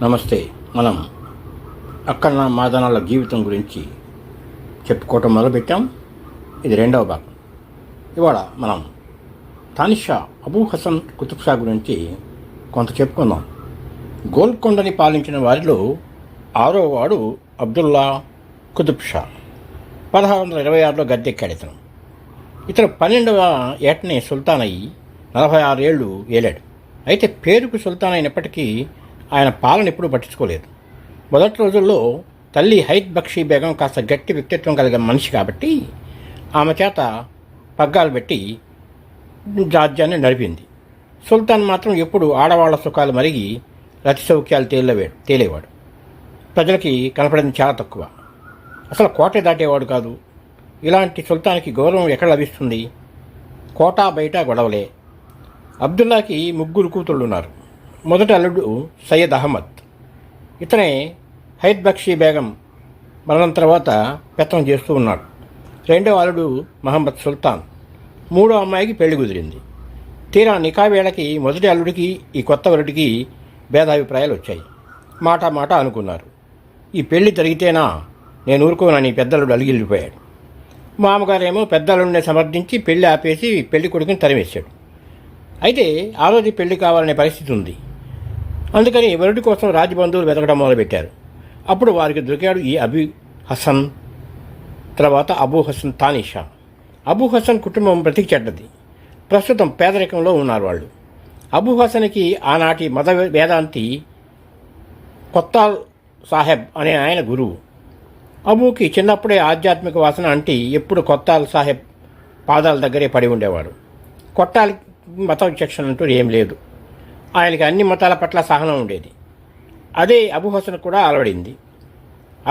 నమస్తే. మనం అక్కన్న మాదనాల జీవితం గురించి చెప్పుకోవటం మొదలుపెట్టాం. ఇది రెండవ భాగం. ఇవాళ మనం తానిషా అబూ హసన్ కుతుబ్ షా గురించి కొంత చెప్పుకుందాం. గోల్కొండని పాలించిన వారిలో 6వ వాడు అబ్దుల్లా కుతుబ్ షా. 1626లో గద్దెక్కాడు. ఇతను 12వ ఏటనే సుల్తాన్ అయ్యి 46 ఏళ్ళు ఏలాడు. అయితే పేరుకు సుల్తాన్ అయినప్పటికీ ఆయన పాలన ఎప్పుడూ పట్టించుకోలేదు. మొదటి రోజుల్లో తల్లి హైద్ బక్షీ బేగం కాస్త గట్టి వ్యక్తిత్వం కలిగిన మనిషి కాబట్టి ఆమె చేత పగ్గాలు పెట్టి రాజ్యాన్ని నడిపింది. సుల్తాన్ మాత్రం ఎప్పుడు ఆడవాళ్ల సుఖాలు మరిగి రతి సౌఖ్యాలు తేలేవాడు. ప్రజలకి కనపడింది చాలా తక్కువ. అసలు కోట దాటేవాడు కాదు. ఇలాంటి సుల్తాన్కి గౌరవం ఎక్కడ లభిస్తుంది? కోటా బయట గొడవలే. అబ్దుల్లాకి 3 కూతుళ్ళు ఉన్నారు. మొదటి అల్లుడు సయ్యద్ అహ్మద్. ఇతనే హైద్ బక్షీ బేగం మరణం తర్వాత పెత్తనం చేస్తూ ఉన్నాడు. రెండవ అల్లుడు మహమ్మద్ సుల్తాన్. 3వ అమ్మాయికి పెళ్లి కుదిరింది. తీరా నికా వేళకి మొదటి అల్లుడికి ఈ కొత్త వరుడికి భేదాభిప్రాయాలు వచ్చాయి. మాట అనుకున్నారు. ఈ పెళ్లి జరిగితేనా నేను ఊరుకోనని పెద్దల్లుడు అలిగిల్లిపోయాడు. మామగారేమో పెద్దల్లుడిని సమర్థించి పెళ్లి ఆపేసి పెళ్లి కొడుకుని తరిమేశాడు. అయితే ఆ రోజు పెళ్లి కావాలనే పరిస్థితి ఉంది. అందుకని వరుడి కోసం రాజబంధువులు వెతకడం మొదలుపెట్టారు. అప్పుడు వారికి దొరికాడు ఈ అబూ హసన్, తర్వాత అబూ హసన్ తానిషా. అబూ హసన్ కుటుంబం బ్రతికి చెడ్డది. ప్రస్తుతం పేదరికంలో ఉన్నారు వాళ్ళు. అబూ హసన్కి ఆనాటి మత వేదాంతి కొత్తాల్ సాహెబ్ అనే ఆయన గురువు. అబూకి చిన్నప్పుడే ఆధ్యాత్మిక వాసన అంటి ఎప్పుడు కొత్తాల్ సాహెబ్ పాదాల దగ్గరే పడి ఉండేవాడు. కొట్టాలి మత విచక్షణ అంటూ ఏం లేదు. ఆయనకి అన్ని మతాల పట్ల సహనం ఉండేది. అదే అబూ హసన్ కూడా అలవడింది.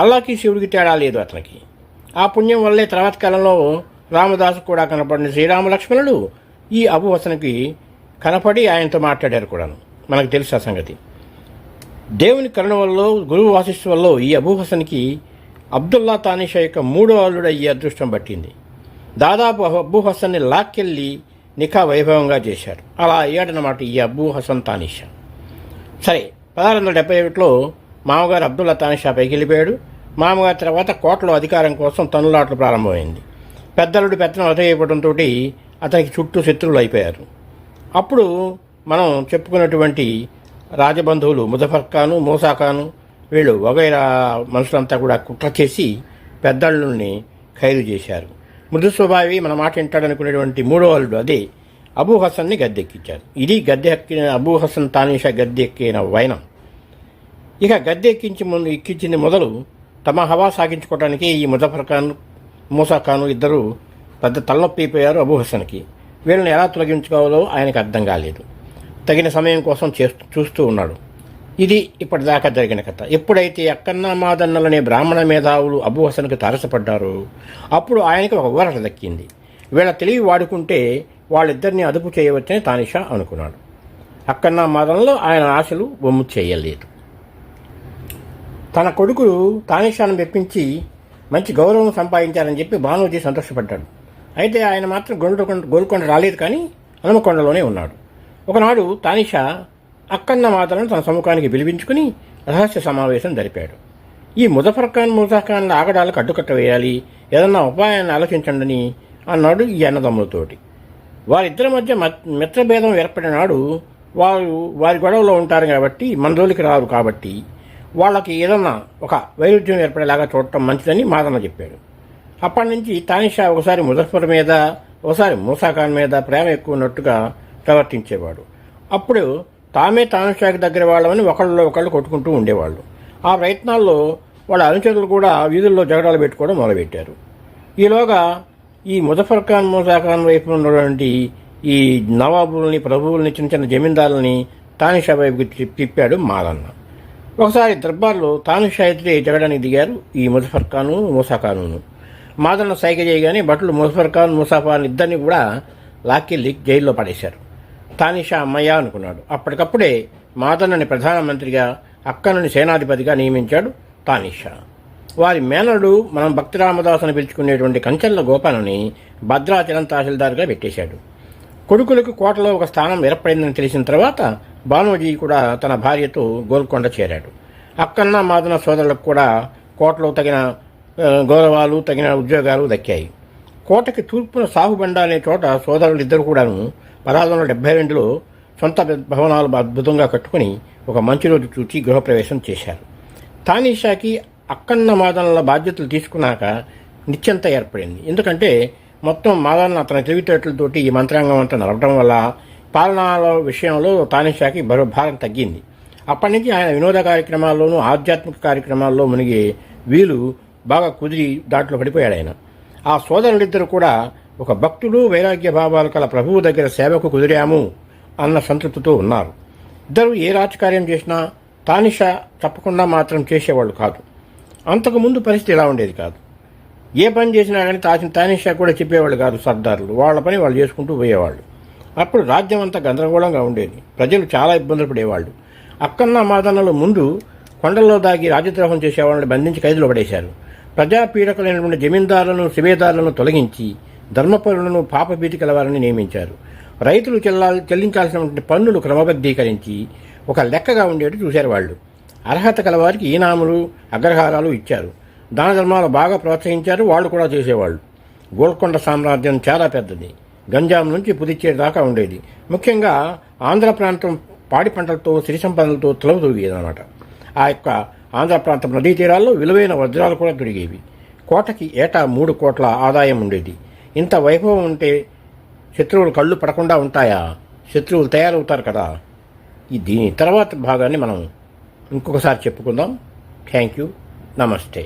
అల్లాకి శివుడికి తేడా లేదు అతనికి. ఆ పుణ్యం వల్లే తర్వాత కాలంలో రామదాసు కూడా కనపడిన శ్రీరామ లక్ష్మణుడు ఈ అబూ హసన్కి కనపడి ఆయనతో మాట్లాడారు కూడాను. మనకు తెలుసు ఆ సంగతి. దేవుని కరుణ వల్ల, గురువు ఆశీస్సు వల్ల ఈ అబూ హసన్కి అబ్దుల్లా తానిషా యొక్క 3వ అల్లుడు అయ్యే అదృష్టం పట్టింది. దాదాపు అబూ హసన్ని లాక్కెళ్ళి నికా వైభవంగా చేశారు. అలా అయ్యాడనమాట ఈ అబూ హసన్ తానిషా. సరే, 1671లో మామగారు అబ్దుల్లా తానిషా పైకి వెళ్ళిపోయాడు. మామగారి తర్వాత కోటలో అధికారం కోసం తన్నులాటలు ప్రారంభమైంది. పెద్దలుడు పెత్తనం అదైపోవడంతో అతనికి చుట్టూ శత్రువులు అయిపోయారు. అప్పుడు మనం చెప్పుకున్నటువంటి రాజబంధువులు ముజఫర్ ఖాను, మూసా ఖాను, వీళ్ళు వగైరా మనుషులంతా కూడా కుట్ర చేసి పెద్దళ్ళని ఖైదు చేశారు. మృదు స్వభావి, మన మాట వింటాడనుకునేటువంటి 3వ అల్లుడు అదే అబూ హసన్ని గద్దెక్కించారు. ఇది గద్దె ఎక్కిన అబూ హసన్ తానిషా గద్దె ఎక్కిన వైనం. ఇక గద్దె ఎక్కించింది మొదలు తమ హవా సాగించుకోవడానికి ఈ ముజఫర్ ఖాన్, మూసా ఖాను ఇద్దరు పెద్ద తలనొప్పి అయిపోయారు అబూ హసన్కి. వీళ్ళని ఎలా తొలగించుకోవాలో ఆయనకు అర్థం కాలేదు. తగిన సమయం కోసం చూస్తూ ఉన్నాడు. ఇది ఇప్పటిదాకా జరిగిన కథ. ఎప్పుడైతే అక్కన్న మాదన్నలనే బ్రాహ్మణ మేధావులు అబూ హసన్కి తారసపడ్డారో అప్పుడు ఆయనకి ఒక ఊరట దక్కింది. వీళ్ళ తెలివి వాడుకుంటే వాళ్ళిద్దరిని అదుపు చేయవచ్చని తానిషా అనుకున్నాడు. అక్కన్న మాదనలో ఆయన ఆశలు బొమ్ము చేయలేదు. తన కొడుకు తానిషాను మెప్పించి మంచి గౌరవం సంపాదించారని చెప్పి బానోజీ సంతోషపడ్డాడు. అయితే ఆయన మాత్రం గోల్కొండ రాలేదు, కానీ హనుమకొండలోనే ఉన్నాడు. ఒకనాడు తానిషా అక్కన్న మాతలను తన సముఖానికి పిలిపించుకుని రహస్య సమావేశం జరిపాడు. ఈ ముజఫర్ ఖాన్, మూసా ఖాన్ల ఆగడాలకు అడ్డుకట్ట వేయాలి, ఏదన్నా ఉపాయాన్ని ఆలోచించండి అన్నాడు ఈ అన్నదమ్ములతోటి. వారిద్దరి మధ్య మిత్రభేదం ఏర్పడిన నాడు వారి గొడవలో ఉంటారు కాబట్టి, మన జోలికి రారు కాబట్టి వాళ్ళకి ఏదన్నా ఒక వైరుధ్యం ఏర్పడేలాగా చూడటం మంచిదని మాదన్న చెప్పాడు. అప్పటి నుంచి తానిషా ఒకసారి ముజఫర్ మీద, ఒకసారి మూసా ఖాన్ మీద ప్రేమ ఎక్కువ ఉన్నట్టుగా ప్రవర్తించేవాడు. అప్పుడు తామే తానిషాకి దగ్గర వాళ్ళమని ఒకళ్ళు కొట్టుకుంటూ ఉండేవాళ్ళు. ఆ ప్రయత్నాల్లో వాళ్ళ అనుచరులు కూడా వీధుల్లో జగడాలు పెట్టుకోవడం మొదలుపెట్టారు. ఈలోగా ఈ ముజఫర్ ఖాన్, మూసా ఖాన్ వైపు ఉన్నటువంటి ఈ నవాబుల్ని, ప్రభువుల్ని, చిన్న జమీందారులని తానిషా వైపుకి తిప్పాడు మాదన్న. ఒకసారి దర్బార్లో తానిషా ఎదురే జగడానికి దిగారు ఈ ముజఫర్ ఖాను, మూసా ఖాను. మాదన్న సైగ చేయగానే భటులు ముజఫర్ ఖాన్, మూసా ఖాన్ ఇద్దరిని కూడా లాక్కెళ్ళి జైల్లో పడేశారు. తానిషా అమ్మయ్య అనుకున్నాడు. అప్పటికప్పుడే మాదన్నని ప్రధానమంత్రిగా, అక్కనుని సేనాధిపతిగా నియమించాడు తానిషా. వారి మేనరుడు, మనం భక్తి రామదాసుని పిలుచుకునేటువంటి కంచెల్ల గోపాలని భద్రాచలం తహసీల్దార్గా పెట్టేశాడు. కొడుకులకు కోటలో ఒక స్థానం ఏర్పడిందని తెలిసిన తర్వాత బానోజీ కూడా తన భార్యతో గోల్కొండ చేరాడు. అక్కన్న మాదన సోదరులకు కూడా కోటలో తగిన గౌరవాలు, తగిన ఉద్యోగాలు దక్కాయి. కోటకి తూర్పున సాహుబండ అనే చోట సోదరులు ఇద్దరు కూడాను 1672లో సొంత భవనాలు అద్భుతంగా కట్టుకుని ఒక మంచి రోజు చూచి గృహప్రవేశం చేశారు. తానీషాకి అక్కన్న మాదనల బాధ్యతలు తీసుకున్నాక నిశ్చింత ఏర్పడింది. ఎందుకంటే మొత్తం మాదన అతని తెలివితేటలతోటి ఈ మంత్రాంగం అంతా నడవడం వల్ల పాలనాల విషయంలో తానీషాకి భారం తగ్గింది. అప్పటి నుంచి ఆయన వినోద కార్యక్రమాల్లోనూ ఆధ్యాత్మిక కార్యక్రమాల్లో మునిగి వీలు బాగా కుదిరి దాంట్లో పడిపోయాడు ఆయన. ఆ సోదరులిద్దరూ కూడా ఒక భక్తుడు, వైరాగ్య భావాలు కల ప్రభువు దగ్గర సేవకు కుదిరాము అన్న సంతృప్తితో ఉన్నారు. ఇద్దరు ఏ రాజకార్యం చేసినా తానిషా తప్పకుండా మాత్రం చేసేవాళ్ళు కాదు. అంతకుముందు పరిస్థితి ఇలా ఉండేది కాదు. ఏ పని చేసినా కానీ తానిషా కూడా చెప్పేవాళ్ళు కాదు సర్దారులు. వాళ్ళ పని వాళ్ళు చేసుకుంటూ పోయేవాళ్ళు. అప్పుడు రాజ్యం అంతా గందరగోళంగా ఉండేది. ప్రజలు చాలా ఇబ్బందులు పడేవాళ్ళు. అక్కన్న మాదనలు ముందు కొండల్లో దాగి రాజద్రోహం చేసేవాళ్ళని బంధించి ఖైదులో పడేశారు. ప్రజాపీడకులైనటువంటి జమీందారులను, శిబేదారులను తొలగించి ధర్మపరులను, పాపభీతి కలవారని నియమించారు. రైతులు చెల్లించాల్సినటువంటి పన్నులు క్రమబద్ధీకరించి ఒక లెక్కగా ఉండేట్టు చూశారు వాళ్ళు. అర్హత కలవారికి ఈనాములు, అగ్రహారాలు ఇచ్చారు. దాన ధర్మాలు బాగా ప్రోత్సహించారు. వాళ్ళు కూడా చేసేవాళ్ళు. గోల్కొండ సామ్రాజ్యం చాలా పెద్దది. గంజాం నుంచి పుదుచ్చేరి దాకా ఉండేది. ముఖ్యంగా ఆంధ్ర ప్రాంతం పాడి పంటలతో, సిరి సంపదలతో తొలగదొరిగేదన్నమాట. ఆ యొక్క ఆంధ్ర ప్రాంతం నదీ తీరాల్లో విలువైన వజ్రాలు కూడా దొరికేవి. కోటకి ఏటా 3 కోట్ల ఆదాయం ఉండేది. ఇంత వైభవం ఉంటే శత్రువులు కళ్ళు పడకుండా ఉంటాయా? శత్రువులు తయారవుతారు కదా. దీని తర్వాత భాగాన్ని మనం ఇంకొకసారి చెప్పుకుందాం. Thank you. నమస్తే.